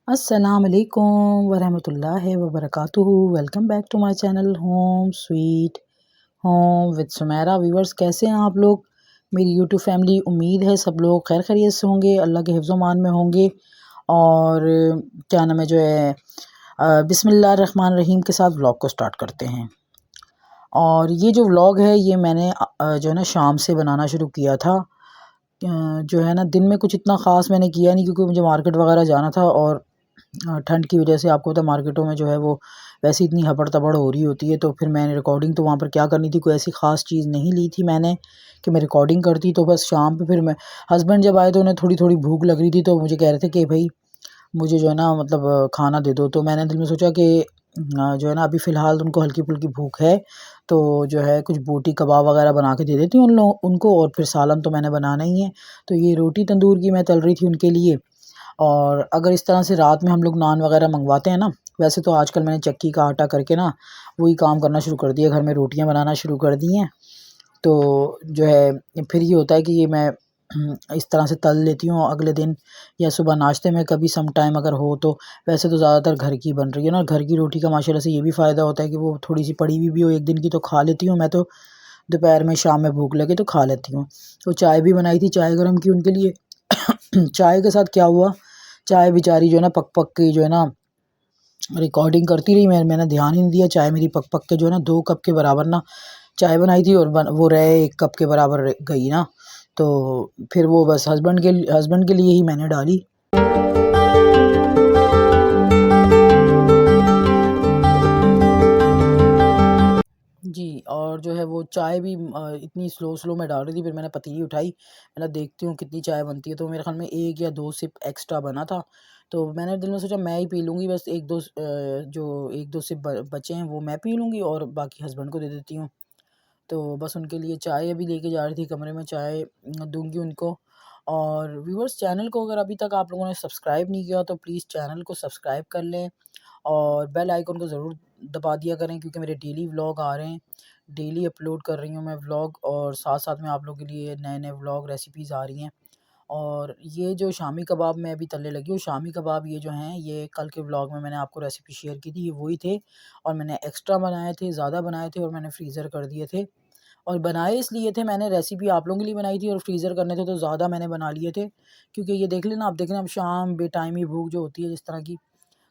अस्सलामुअलैकुम वरहमतुल्लाहि वबरकातुहू। Welcome back to my channel home sweet home with Sumera. Viewers, कैसे हैं आप लोग? मेरी यूट्यूब फैमिली, उम्मीद है सब लोग खैर खैरियत से होंगे, अल्लाह के हिफ्ज़ मान में होंगे। और क्या नाम है जो है बिस्मिल्लाह रहमान रहीम के साथ व्लॉग को स्टार्ट करते हैं। और ये जो व्लॉग है ये मैंने जो है ना शाम से बनाना शुरू किया था। जो है ना दिन में कुछ इतना ख़ास मैंने किया नहीं, क्योंकि मुझे मार्केट वगैरह जाना था और ठंड की वजह से आपको पता है मार्केटों में जो है वो वैसे इतनी हबड़-तबड़ हो रही होती है। तो फिर मैंने रिकॉर्डिंग तो वहाँ पर क्या करनी थी, कोई ऐसी ख़ास चीज़ नहीं ली थी मैंने कि मैं रिकॉर्डिंग करती। तो बस शाम पे फिर मैं हस्बैंड जब आए तो उन्हें थोड़ी-थोड़ी भूख लग रही थी, तो मुझे कह रहे थे कि भई मुझे जो है ना मतलब खाना दे दो। तो मैंने दिल में सोचा कि जो है ना अभी फ़िलहाल उनको हल्की-फुल्की भूख है, तो जो है कुछ बोटी कबाब वगैरह बना के दे देती हूँ उनको, और फिर सालन तो मैंने बनाना ही है। तो ये रोटी तंदूर की मैं तल रही थी उनके लिए। और अगर इस तरह से रात में हम लोग नान वगैरह मंगवाते हैं ना, वैसे तो आजकल मैंने चक्की का आटा करके ना वही काम करना शुरू कर दिया, घर में रोटियां बनाना शुरू कर दी हैं। तो जो है फिर ये होता है कि ये मैं इस तरह से तल लेती हूँ अगले दिन, या सुबह नाश्ते में कभी सम टाइम अगर हो तो। वैसे तो ज़्यादातर घर की बन रही है ना, घर की रोटी का माशाल्लाह से ये भी फ़ायदा होता है कि वो थोड़ी सी पड़ी हुई भी हो एक दिन की तो खा लेती हूँ मैं तो। दोपहर में शाम में भूख लगे तो खा लेती हूँ। तो चाय भी बनाई थी, चाय गर्म की उनके लिए। चाय के साथ क्या हुआ, चाय बेचारी जो है ना पक-पक के जो है ना रिकॉर्डिंग करती रही, मैंने ध्यान ही नहीं दिया। चाय मेरी पक-पक के जो है ना 2 कप के बराबर ना चाय बनाई थी, और वो रहे 1 कप के बराबर गई ना। तो फिर वो बस हस्बैंड के लिए ही मैंने डाली। जी, और जो है वो चाय भी इतनी स्लो मैं डाल रही थी, फिर मैंने पतीली उठाई, मैंने देखती हूँ कितनी चाय बनती है, तो मेरे ख़्याल में 1 या 2 सिप एक्स्ट्रा बना था। तो मैंने दिल में सोचा मैं ही पी लूँगी, बस 1-2 जो 1-2 सिप ब बचे हैं वो मैं पी लूँगी और बाकी हस्बैंड को दे देती हूँ। तो बस उनके लिए चाय अभी लेके जा रही थी कमरे में, चाय दूँगी उनको। और व्यूअर्स, चैनल को अगर अभी तक आप लोगों ने सब्सक्राइब नहीं किया तो प्लीज़ चैनल को सब्सक्राइब कर लें, और बेल आइकन को ज़रूर दबा दिया करें, क्योंकि मेरे डेली व्लॉग आ रहे हैं। डेली अपलोड कर रही हूँ मैं व्लॉग, और साथ-साथ में आप लोगों के लिए नए-नए व्लॉग रेसिपीज़ आ रही हैं। और ये जो शामी कबाब मैं अभी तलने लगी हूँ, शामी कबाब ये जो हैं ये कल के व्लॉग में मैंने आपको रेसिपी शेयर की थी, ये वही थे। और मैंने एक्स्ट्रा बनाए थे, ज़्यादा बनाए थे और मैंने फ्रीज़र कर दिए थे। और बनाए इसलिए थे, मैंने रेसिपी आप लोगों के लिए बनाई थी और फ्रीज़र करने थे तो ज़्यादा मैंने बना लिए थे। क्योंकि ये देख लेना, आप देख लेना, अब शाम बेटाइमी भूख जो होती है जिस तरह की,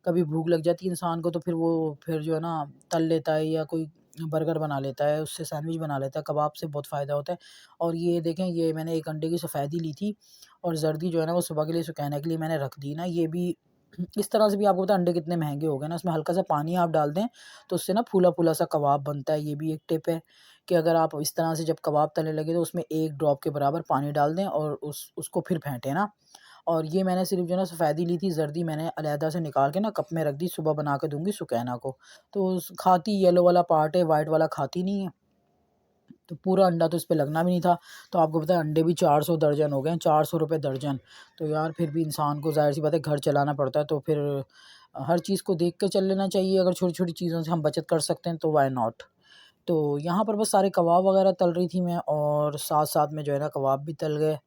कभी भूख लग जाती है इंसान को, तो फिर जो है ना तल लेता है, या कोई बर्गर बना लेता है, उससे सैंडविच बना लेता है। कबाब से बहुत फ़ायदा होता है। और ये देखें, ये मैंने 1 अंडे की सफ़ेदी ली थी, और ज़र्दी जो है ना वो सुबह के लिए सुखाने के लिए मैंने रख दी ना। ये भी इस तरह से भी आपको पता है अंडे कितने महँगे हो गए ना, उसमें हल्का सा पानी आप डाल दें तो उससे ना फूला-फूला सा कबाब बनता है। ये भी एक टिप है कि अगर आप इस तरह से जब कबाब तलने लगे तो उसमें 1 ड्रॉप के बराबर पानी डाल दें और उसको फिर फेंटें ना। और ये मैंने सिर्फ़ जो है ना सफ़ेदी ली थी, ज़र्दी मैंने अलहदा से निकाल के ना कप में रख दी, सुबह बना के दूँगी सुकैना को। तो खाती येलो वाला पार्ट है, व्हाइट वाला खाती नहीं है। तो पूरा अंडा तो इस पे लगना भी नहीं था। तो आपको पता है अंडे भी 400 दर्जन हो गए हैं, ₹400 दर्जन। तो यार फिर भी इंसान को ज़ाहिर-सी बात है घर चलाना पड़ता है, तो फिर हर चीज़ को देख के चल लेना चाहिए। अगर छोटी-छोटी चीज़ों से हम बचत कर सकते हैं तो व्हाई नॉट। तो यहाँ पर बस सारे कबाब वगैरह तल रही थी मैं, और साथ-साथ में जो है ना कबाब भी तल गए।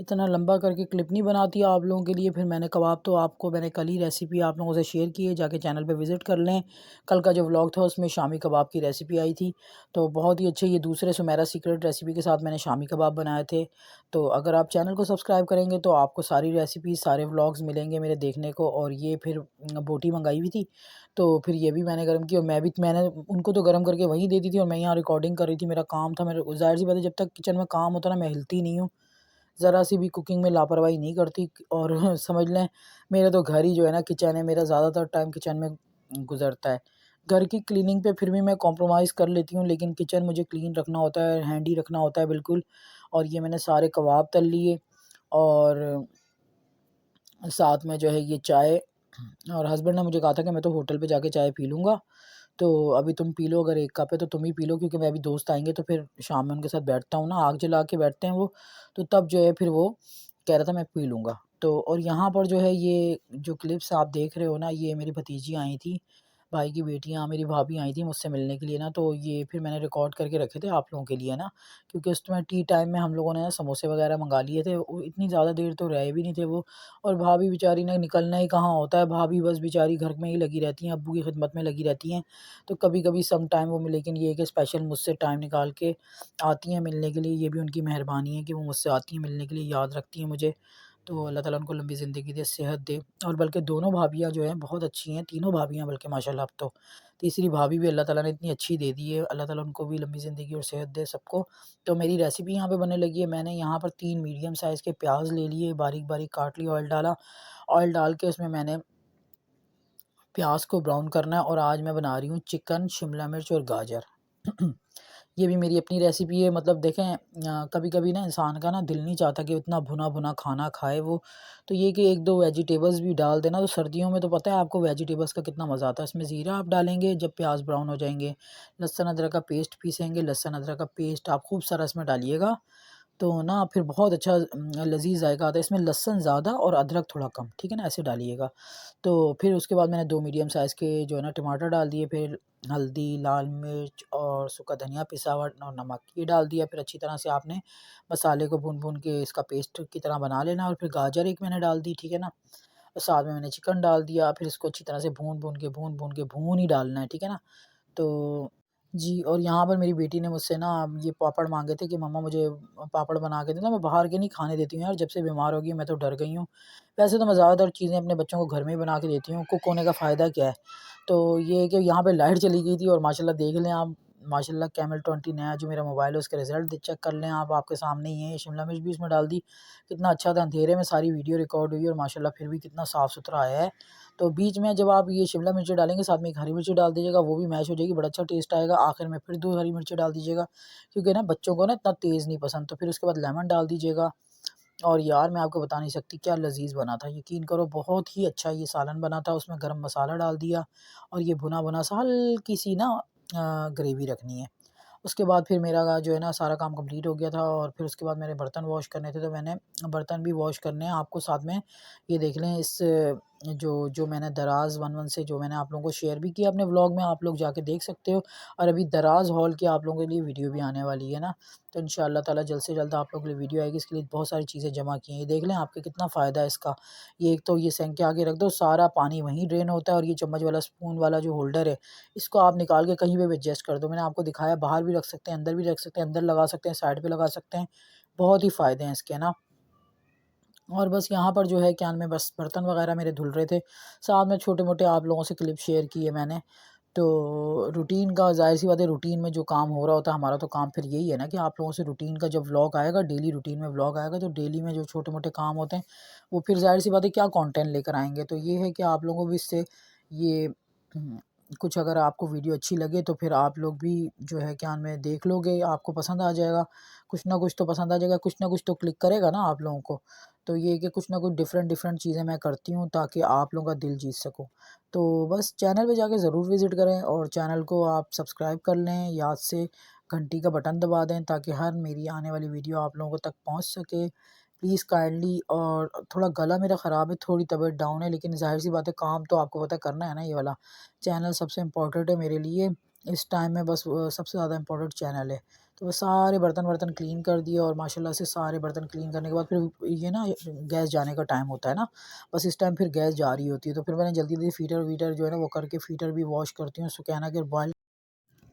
इतना लंबा करके क्लिप नहीं बनाती आप लोगों के लिए। फिर मैंने कबाब तो आपको मैंने कल ही रेसिपी आप लोगों से शेयर की है, जाके चैनल पे विज़िट कर लें। कल का जो व्लॉग था उसमें शामी कबाब की रेसिपी आई थी, तो बहुत ही अच्छे, ये दूसरे सुमेरा सीक्रेट रेसिपी के साथ मैंने शामी कबाब बनाए थे। तो अगर आप चैनल को सब्सक्राइब करेंगे तो आपको सारी रेसिपीज़, सारे व्लॉग्स मिलेंगे मेरे देखने को। और ये फिर बोटी मंगाई हुई थी, तो फिर ये भी मैंने गर्म की, और मैंने उनको तो गर्म करके वहीं दे दी थी, और मैं यहाँ रिकॉर्डिंग कर रही थी, मेरा काम था। मेरे ज़ाहिर-सी बात है जब तक किचन में काम होता है ना, मैं हिलती नहीं हूँ। ज़रा सी भी कुकिंग में लापरवाही नहीं करती। और समझ लें मेरा तो घर ही जो है ना किचन है, मेरा ज़्यादातर टाइम किचन में गुज़रता है। घर की क्लीनिंग पे फिर भी मैं कॉम्प्रोमाइज़ कर लेती हूँ, लेकिन किचन मुझे क्लीन रखना होता है, हैंडी रखना होता है बिल्कुल। और ये मैंने सारे कबाब तल लिए, और साथ में जो है ये चाय। और हस्बैंड ने मुझे कहा था कि मैं तो होटल पे जाके चाय पी लूँगा, तो अभी तुम पी लो, अगर 1 कप है तो तुम ही पी लो, क्योंकि मैं अभी दोस्त आएँगे तो फिर शाम में उनके साथ बैठता हूँ ना, आग जला के बैठते हैं वो, तो तब जो है फिर वो कह रहा था मैं पी लूँगा। तो और यहाँ पर जो है ये जो क्लिप्स आप देख रहे हो ना, ये मेरी भतीजी आई थी। भाई की बेटियाँ, मेरी भाभी आई थी मुझसे मिलने के लिए ना, तो ये फिर मैंने रिकॉर्ड करके रखे थे आप लोगों के लिए ना, क्योंकि उस समय टी टाइम में हम लोगों ने ना समोसे वगैरह मँगा लिए थे। वो इतनी ज़्यादा देर तो रहे भी नहीं थे वो, और भाभी बेचारी ने निकलना ही कहाँ होता है, भाभी बस बेचारी घर में ही लगी रहती हैं, अब्बू की खिदमत में लगी रहती हैं। तो कभी-कभी सम टाइम वो लेकिन ये है कि स्पेशल मुझसे टाइम निकाल के आती हैं मिलने के लिए, ये भी उनकी मेहरबानी है कि वो मुझसे आती हैं मिलने के लिए, याद रखती हैं मुझे। तो अल्लाह ताला उनको लंबी ज़िंदगी दे, सेहत दे, और बल्कि दोनों भाभियाँ जो हैं बहुत अच्छी हैं, तीनों भाभियाँ बल्कि माशाल्लाह अब तो। तीसरी भाभी भी अल्लाह ताला ने इतनी अच्छी दे दी है, अल्लाह ताला उनको भी लंबी ज़िंदगी और सेहत दे सबको। तो मेरी रेसिपी यहाँ पे बनने लगी है, मैंने यहाँ पर 3 मीडियम साइज़ के प्याज़ ले लिए, बारीक-बारीक काट लिए, ऑयल डाला, ऑयल डाल के उसमें मैंने प्याज़ को ब्राउन करना है, और आज मैं बना रही हूँ चिकन, शिमला मिर्च और गाजर। ये भी मेरी अपनी रेसिपी है, मतलब देखें कभी-कभी ना इंसान का ना दिल नहीं चाहता कि इतना भुना-भुना खाना खाए वो, तो ये कि 1-2 वेजिटेबल्स भी डाल देना, तो सर्दियों में तो पता है आपको वेजिटेबल्स का कितना मज़ा आता है। इसमें ज़ीरा आप डालेंगे जब प्याज़ ब्राउन हो जाएँगे, लहसुन अदरक का पेस्ट पीसेंगे, लहसुन अदरक का पेस्ट आप खूब सारा इसमें डालिएगा, तो ना फिर बहुत अच्छा लज़ीज़ जायका आता है। इसमें लहसुन ज़्यादा और अदरक थोड़ा कम, ठीक है ना? ऐसे डालिएगा। तो फिर उसके बाद मैंने 2 मीडियम साइज़ के जो है ना टमाटर डाल दिए, फिर हल्दी, लाल मिर्च और सूखा धनिया पिसा हुआ और नमक ये डाल दिया। फिर अच्छी तरह से आपने मसाले को भून-भून के इसका पेस्ट की तरह बना लेना, और फिर गाजर एक मैंने डाल दी, ठीक है ना? और साथ में मैंने चिकन डाल दिया, फिर इसको अच्छी तरह से भून ही डालना है, ठीक है ना? तो जी, और यहाँ पर मेरी बेटी ने मुझसे ना ये पापड़ माँगे थे कि मम्मा मुझे पापड़ बना के देना, मैं बाहर के नहीं खाने देती हूँ यार, जब से बीमार हो गई मैं तो डर गई हूँ। वैसे तो मैं ज़्यादातर चीज़ें अपने बच्चों को घर में ही बना के देती हूँ, कुक होने का फ़ायदा क्या है? तो ये है कि यहाँ पे लाइट चली गई थी, और माशाल्लाह देख लें आप, माशाल्लाह कैमल 20 नया जो मेरा मोबाइल है उसके रिज़ल्ट चेक कर लें आप, आपके सामने ही है। शिमला मिर्च भी इसमें डाल दी, कितना अच्छा था, अंधेरे में सारी वीडियो रिकॉर्ड हुई और माशाल्लाह फिर भी कितना साफ़-सुथरा आया है। तो बीच में जब आप ये शिमला मिर्च डालेंगे, साथ में एक हरी मिर्ची डाल दीजिएगा, वो भी मैश हो जाएगी, बड़ा अच्छा टेस्ट आएगा। आखिर में फिर 2 हरी मिर्ची डाल दीजिएगा, क्योंकि ना बच्चों को ना इतना तेज़ नहीं पसंद। तो फिर उसके बाद लेमन डाल दीजिएगा, और यार मैं आपको बता नहीं सकती क्या लज़ीज़ बना था, यकीन करो बहुत ही अच्छा ये सालन बना था। उसमें गरम मसाला डाल दिया, और ये भुना-भुना सा हल्की-सी ना ग्रेवी रखनी है। उसके बाद फिर मेरा जो है ना सारा काम कंप्लीट हो गया था, और फिर उसके बाद मेरे बर्तन वॉश करने थे, तो मैंने बर्तन भी वॉश करने हैं आपको साथ में। ये देख लें इस जो जो मैंने दराज़ वन-वन से जो मैंने आप लोगों को शेयर भी किया अपने व्लॉग में, आप लोग जाके देख सकते हो। और अभी दराज़ हॉल की आप लोगों के लिए वीडियो भी आने वाली है ना, तो इंशाअल्लाह ताला जल्द से जल्द आप लोगों के लिए वीडियो आएगी। इसके लिए बहुत सारी चीज़ें जमा की हैं, ये देख लें आपके कितना फ़ायदा है इसका। ये एक तो ये सिंक के आगे रख दो, सारा पानी वहीं ड्रेन होता है, और ये चम्मच वाला स्पून वाला जो होल्डर है, इसको आप निकाल के कहीं पे भी एडजस्ट कर दो। मैंने आपको दिखाया, बाहर भी रख सकते हैं, अंदर भी रख सकते हैं, अंदर लगा सकते हैं, साइड पे लगा सकते हैं। बहुत ही फ़ायदे हैं इसके ना। और बस यहाँ पर जो है क्या नाम है, बस बर्तन वग़ैरह मेरे धुल रहे थे। साथ में छोटे-मोटे आप लोगों से क्लिप शेयर किए मैंने। तो रूटीन का ज़ाहिर-सी बात है, रूटीन में जो काम हो रहा होता है हमारा, तो काम फिर यही है ना कि आप लोगों से रूटीन का जब व्लॉग आएगा, डेली रूटीन में व्लॉग आएगा, तो डेली में जो छोटे-मोटे काम होते हैं, वो फिर ज़ाहिर-सी बात है क्या कंटेंट लेकर आएँगे। तो ये है कि आप लोगों को भी इससे ये उम, कुछ अगर आपको वीडियो अच्छी लगे, तो फिर आप लोग भी जो है क्या नाम है देख लोगे, आपको पसंद आ जाएगा। कुछ ना कुछ तो पसंद आ जाएगा, कुछ ना कुछ तो क्लिक करेगा ना आप लोगों को। तो ये है कि कुछ ना कुछ डिफरेंट चीज़ें मैं करती हूँ ताकि आप लोगों का दिल जीत सकूँ। तो बस चैनल पे जाके ज़रूर विज़िट करें, और चैनल को आप सब्सक्राइब कर लें, याद से घंटी का बटन दबा दें ताकि हर मेरी आने वाली वीडियो आप लोगों तक पहुँच सके। प्लीज़ काइंडली, और थोड़ा गला मेरा ख़राब है, थोड़ी तबीयत डाउन है, लेकिन ज़ाहिर-सी बात है काम तो आपको पता है करना है ना ये वाला। चैनल सबसे इम्पोर्टेंट है मेरे लिए, इस टाइम में बस सबसे ज़्यादा इम्पोर्टेंट चैनल है। तो वो सारे बर्तन-वर्तन क्लीन कर दिए, और माशाल्लाह से सारे बर्तन क्लीन करने के बाद फिर ये ना गैस जाने का टाइम होता है ना, बस इस टाइम फिर गैस जा रही होती है, तो फिर मैंने जल्दी-जल्दी फ़ीटर-वीटर जो है ना वो करके फ़ीटर भी वॉश करती हूँ, सुखैना के बॉयल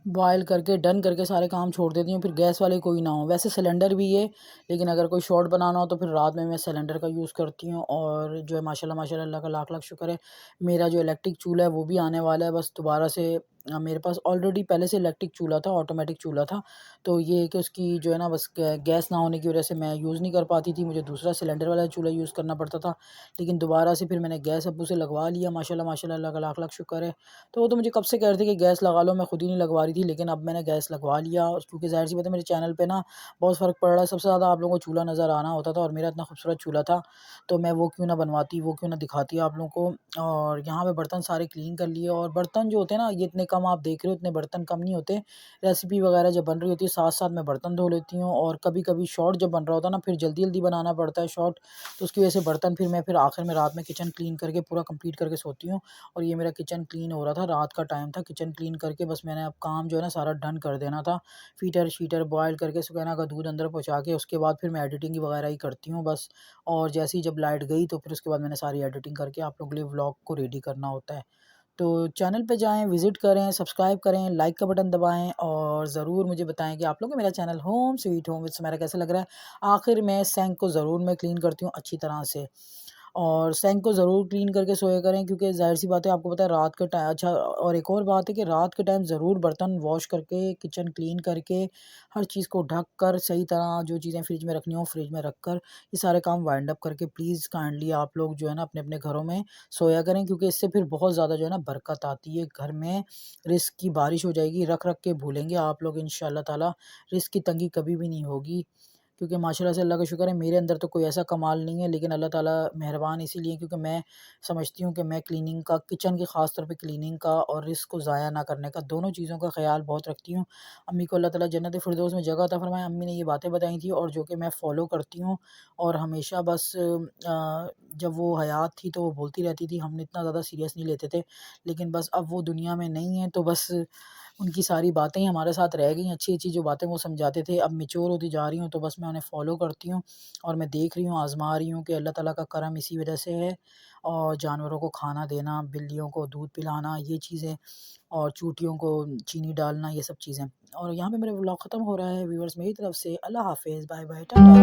बॉयल करके डन करके सारे काम छोड़ देती हूँ, फिर गैस वाले कोई ना हो। वैसे सिलेंडर भी है, लेकिन अगर कोई शॉर्ट बनाना हो तो फिर रात में मैं सिलेंडर का यूज़ करती हूँ, और जो है माशाल्लाह माशाल्लाह अल्लाह का लाख-लाख शुक्र है, मेरा जो इलेक्ट्रिक चूल्हा है वो भी आने वाला है। बस दोबारा से मेरे पास ऑलरेडी पहले से इलेक्ट्रिक चूल्हा था, ऑटोमेटिक चूल्हा था, तो ये है कि उसकी जो है ना बस गैस ना होने की वजह से मैं यूज़ नहीं कर पाती थी, मुझे दूसरा सिलेंडर वाला चूल्हा यूज़ करना पड़ता था। लेकिन दोबारा से फिर मैंने गैस अब्बू से लगवा लिया, माशाल्लाह माशाल्लाह अल्लाह का लाख-लाख शुक्र है। तो वो तो मुझे कब से कह रहे थे कि गैस लगा लो, मैं खुद ही नहीं लगवा रही थी, लेकिन अब मैंने गैस लगवा लिया, और क्योंकि ज़ाहिर-सी बात है मेरे चैनल पे ना बहुत फ़र्क पड़ रहा है। सबसे ज़्यादा आप लोगों को चूल्हा नज़र आना होता था, और मेरा इतना खूबसूरत चूल्हा था, तो मैं वो क्यों ना बनवाती, वो क्यों ना दिखाती आप लोगों को। और यहाँ पे बर्तन सारे क्लीन कर लिए, और बर्तन जो होते हैं ना ये इतने कम आप देख रहे हो इतने बर्तन कम नहीं होते। रेसिपी वगैरह जब बन रही होती है साथ-साथ मैं बर्तन धो लेती हूँ, और कभी-कभी शॉर्ट जब बन रहा होता है ना, फिर जल्दी-जल्दी बनाना पड़ता है शॉर्ट, तो उसकी वजह से बर्तन फिर मैं फिर आखिर में रात में किचन क्लीन करके पूरा कंप्लीट करके सोती हूँ। और ये मेरा किचन क्लीन हो रहा था, रात का टाइम था, किचन क्लीन करके बस मैंने अब काम जो है ना सारा डन कर देना था। फ़ीटर-शीटर बॉयल करके सुकैना का दूध अंदर पहुँचा के उसके बाद फिर मैं एडिटिंग वगैरह ही करती हूँ बस। और जैसे ही जब लाइट गई तो फिर उसके बाद मैंने सारी एडिटिंग करके आप लोगों के लिए व्लॉग को रेडी करना होता है। तो चैनल पे जाएँ, विज़िट करें, सब्सक्राइब करें, लाइक का बटन दबाएँ और ज़रूर मुझे बताएँ कि आप लोगों को मेरा channel home sweet home with Sumaira कैसा लग रहा है। आखिर में सिंक को ज़रूर मैं क्लीन करती हूँ अच्छी तरह से। और सिंक को ज़रूर क्लीन करके सोया करें, क्योंकि ज़ाहिर-सी बात है, आपको पता है रात के अच्छा, और एक और बात है कि रात के टाइम ज़रूर बर्तन वॉश करके, किचन क्लीन करके, हर चीज़ को ढक कर सही तरह जो चीज़ें फ्रिज में रखनी हो फ्रिज में रख कर, ये सारे काम वाइंड अप करके प्लीज़ काइंडली आप लोग जो है ना अपने-अपने घरों में सोया करें, क्योंकि इससे फिर बहुत ज़्यादा जो है ना बरकत आती है। घर में रिज़्क की बारिश हो जाएगी, रख-रख के भूलेंगे आप लोग इंशाअल्लाह ताला, रिज़्क की तंगी कभी भी नहीं होगी। क्योंकि माशाल्लाह से अल्लाह का शुक्र है, मेरे अंदर तो कोई ऐसा कमाल नहीं है, लेकिन अल्लाह ताला मेहरबान इसीलिए क्योंकि मैं समझती हूँ कि मैं क्लीनिंग का, किचन की ख़ास तौर पे क्लीनिंग का और रिस्क को ज़ाया ना करने का, दोनों चीज़ों का ख़्याल बहुत रखती हूँ। अम्मी को अल्लाह ताला जन्नत फ़िरदौस में जगह अता फ़रमाए, अम्मी ने ये बातें बताई थी और जो कि मैं फ़ॉलो करती हूँ। और हमेशा बस जब वो हयात थी तो वो बोलती रहती थी, हम इतना ज़्यादा सीरियस नहीं लेते थे। लेकिन बस अब वो दुनिया में नहीं है, तो बस उनकी सारी बातें ही हमारे साथ रह गई, अच्छी-अच्छी जो बातें वो समझाते थे, अब मैच्योर होती जा रही हूँ, तो बस मैं उन्हें फ़ॉलो करती हूँ। और मैं देख रही हूँ, आज़मा रही हूँ कि अल्लाह ताला का करम इसी वजह से है। और जानवरों को खाना देना, बिल्लियों को दूध पिलाना, ये चीज़ें, और चूटियों को चीनी डालना, ये सब चीज़ें। और यहाँ पे मेरा व्लॉग ख़त्म हो रहा है व्यूअर्स, मेरी तरफ से अल्लाह हाफ़िज़, बाय बाय, टाटा।